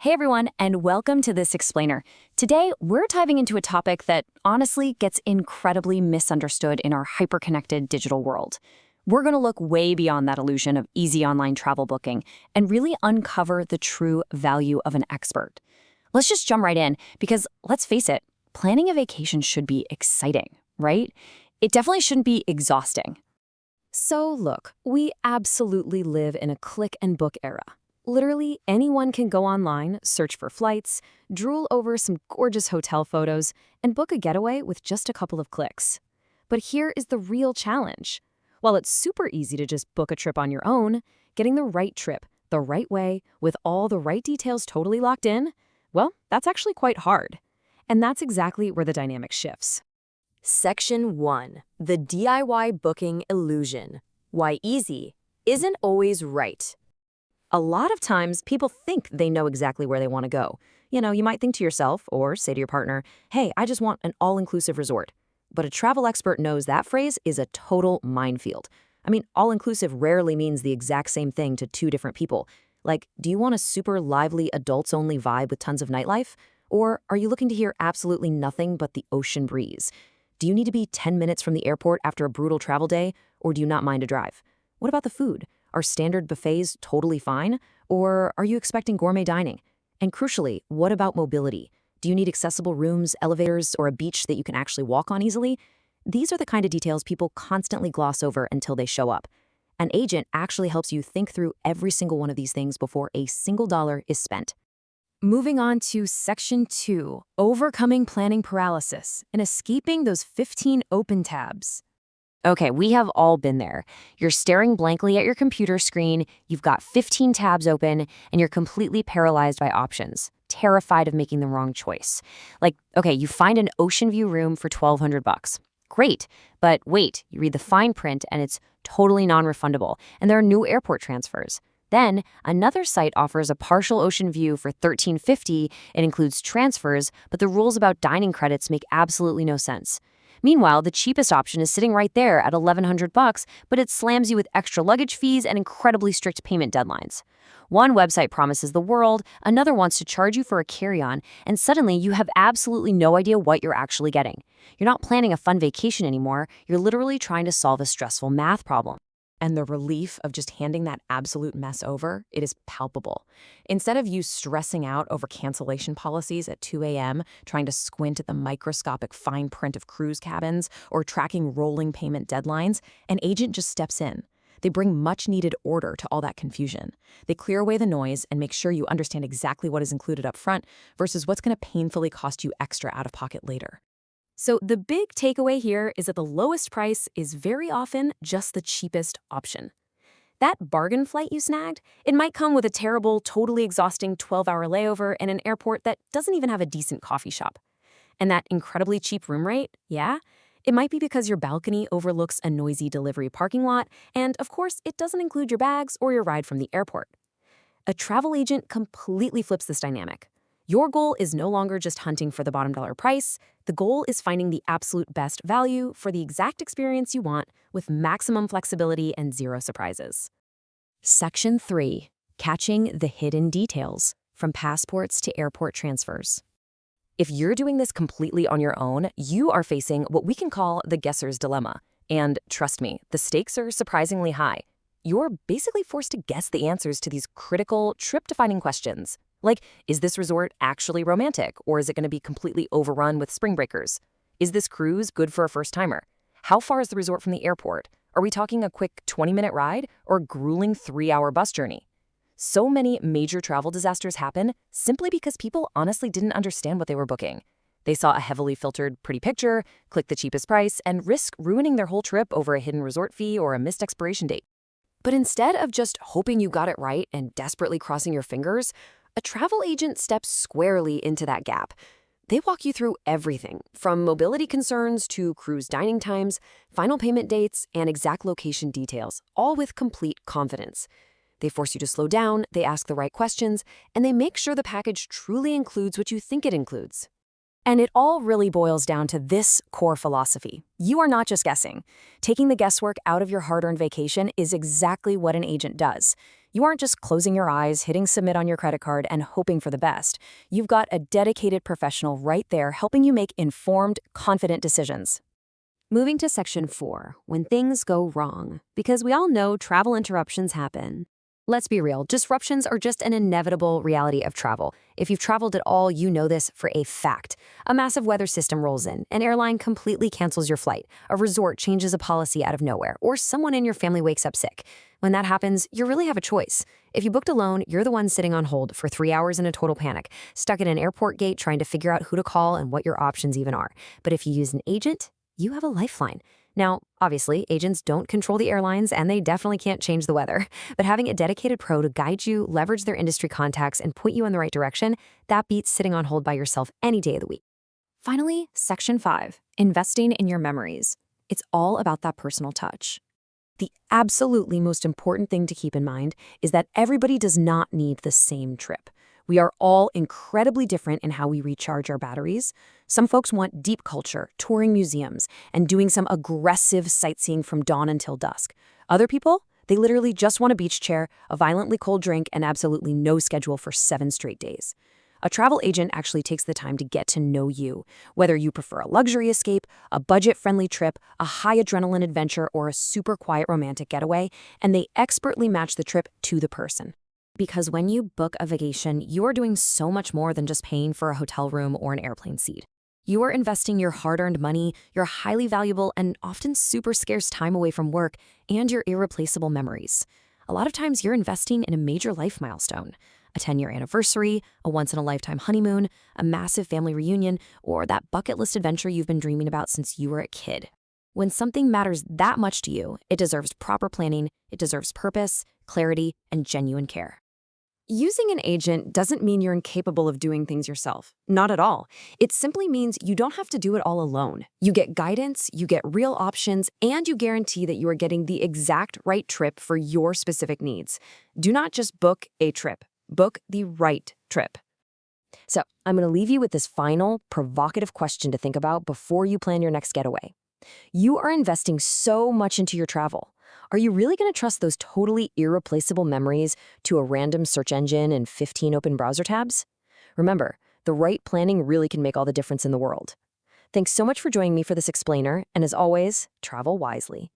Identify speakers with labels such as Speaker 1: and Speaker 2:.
Speaker 1: Hey everyone, and welcome to This Explainer. Today, we're diving into a topic that honestly gets incredibly misunderstood in our hyper-connected digital world. We're going to look way beyond that illusion of easy online travel booking and really uncover the true value of an expert. Let's just jump right in because, let's face it, planning a vacation should be exciting, right? It definitely shouldn't be exhausting. So look, we absolutely live in a click and book era. Literally, anyone can go online, search for flights, drool over some gorgeous hotel photos, and book a getaway with just a couple of clicks. But here is the real challenge. While it's super easy to just book a trip on your own, getting the right trip, the right way, with all the right details totally locked in, well, that's actually quite hard. And that's exactly where the dynamic shifts.
Speaker 2: Section 1. The DIY Booking Illusion. Why easy isn't always right.
Speaker 1: A lot of times, people think they know exactly where they want to go. You might think to yourself or say to your partner, hey, I just want an all-inclusive resort. But a travel expert knows that phrase is a total minefield. All-inclusive rarely means the exact same thing to two different people. Like, do you want a super lively adults-only vibe with tons of nightlife? Or are you looking to hear absolutely nothing but the ocean breeze? Do you need to be 10 minutes from the airport after a brutal travel day, or do you not mind a drive? What about the food? Are standard buffets totally fine, or are you expecting gourmet dining? And crucially, what about mobility? Do you need accessible rooms, elevators, or a beach that you can actually walk on easily? These are the kind of details people constantly gloss over until they show up. An agent actually helps you think through every single one of these things before a single dollar is spent. Moving on to Section 2, Overcoming Planning Paralysis and Escaping those 15 open tabs. Okay, we have all been there. You're staring blankly at your computer screen, you've got 15 tabs open, and you're completely paralyzed by options, terrified of making the wrong choice. You find an ocean view room for $1,200. Great, but wait, you read the fine print and it's totally non-refundable, and there are new airport transfers. Then, another site offers a partial ocean view for $1,350. It includes transfers, but the rules about dining credits make absolutely no sense. Meanwhile, the cheapest option is sitting right there at $1,100, but it slams you with extra luggage fees and incredibly strict payment deadlines. One website promises the world, another wants to charge you for a carry-on, and suddenly you have absolutely no idea what you're actually getting. You're not planning a fun vacation anymore, you're literally trying to solve a stressful math problem. And the relief of just handing that absolute mess over, it is palpable. Instead of you stressing out over cancellation policies at 2 a.m., trying to squint at the microscopic fine print of cruise cabins, or tracking rolling payment deadlines, an agent just steps in. They bring much-needed order to all that confusion. They clear away the noise and make sure you understand exactly what is included up front versus what's going to painfully cost you extra out of pocket later. So the big takeaway here is that the lowest price is very often just the cheapest option. That bargain flight you snagged, it might come with a terrible, totally exhausting 12-hour layover in an airport that doesn't even have a decent coffee shop. And that incredibly cheap room rate, it might be because your balcony overlooks a noisy delivery parking lot, and of course, it doesn't include your bags or your ride from the airport. A travel agent completely flips this dynamic. Your goal is no longer just hunting for the bottom dollar price. The goal is finding the absolute best value for the exact experience you want with maximum flexibility and zero surprises. Section 3. Catching the hidden details, from passports to airport transfers. If you're doing this completely on your own, you are facing what we can call the guesser's dilemma. And trust me, the stakes are surprisingly high. You're basically forced to guess the answers to these critical, trip-defining questions. Like, is this resort actually romantic, or is it going to be completely overrun with spring breakers? Is this cruise good for a first-timer? How far is the resort from the airport? Are we talking a quick 20-minute ride or a grueling 3-hour bus journey? So many major travel disasters happen simply because people honestly didn't understand what they were booking. They saw a heavily filtered pretty picture, clicked the cheapest price, and risk ruining their whole trip over a hidden resort fee or a missed expiration date. But instead of just hoping you got it right and desperately crossing your fingers, a travel agent steps squarely into that gap. They walk you through everything, from mobility concerns to cruise dining times, final payment dates, and exact location details, all with complete confidence. They force you to slow down, they ask the right questions, and they make sure the package truly includes what you think it includes. And it all really boils down to this core philosophy. You are not just guessing. Taking the guesswork out of your hard-earned vacation is exactly what an agent does. You aren't just closing your eyes, hitting submit on your credit card, and hoping for the best. You've got a dedicated professional right there helping you make informed, confident decisions. Moving to section 4, when things go wrong. Because we all know travel interruptions happen. Let's be real, disruptions are just an inevitable reality of travel. If you've traveled at all, you know this for a fact. A massive weather system rolls in, an airline completely cancels your flight, a resort changes a policy out of nowhere, or someone in your family wakes up sick. When that happens, you really have a choice. If you booked alone, you're the one sitting on hold for 3 hours in a total panic, stuck at an airport gate trying to figure out who to call and what your options even are. But if you use an agent, you have a lifeline. Now, obviously, agents don't control the airlines and they definitely can't change the weather. But having a dedicated pro to guide you, leverage their industry contacts, and point you in the right direction, that beats sitting on hold by yourself any day of the week. Finally, section 5, investing in your memories. It's all about that personal touch. The absolutely most important thing to keep in mind is that everybody does not need the same trip. We are all incredibly different in how we recharge our batteries. Some folks want deep culture, touring museums, and doing some aggressive sightseeing from dawn until dusk. Other people, they literally just want a beach chair, a violently cold drink, and absolutely no schedule for 7 straight days. A travel agent actually takes the time to get to know you, whether you prefer a luxury escape, a budget-friendly trip, a high-adrenaline adventure, or a super quiet romantic getaway, and they expertly match the trip to the person. Because when you book a vacation, you are doing so much more than just paying for a hotel room or an airplane seat. You are investing your hard-earned money, your highly valuable and often super scarce time away from work, and your irreplaceable memories. A lot of times you're investing in a major life milestone, a 10-year anniversary, a once-in-a-lifetime honeymoon, a massive family reunion, or that bucket list adventure you've been dreaming about since you were a kid. When something matters that much to you, it deserves proper planning, it deserves purpose, clarity, and genuine care. Using an agent doesn't mean you're incapable of doing things yourself. Not at all. It simply means you don't have to do it all alone. You get guidance, you get real options, and you guarantee that you are getting the exact right trip for your specific needs. Do not just book a trip. Book the right trip. So, I'm going to leave you with this final, provocative question to think about before you plan your next getaway. You are investing so much into your travel. Are you really going to trust those totally irreplaceable memories to a random search engine and 15 open browser tabs? Remember, the right planning really can make all the difference in the world. Thanks so much for joining me for this explainer, and as always, travel wisely.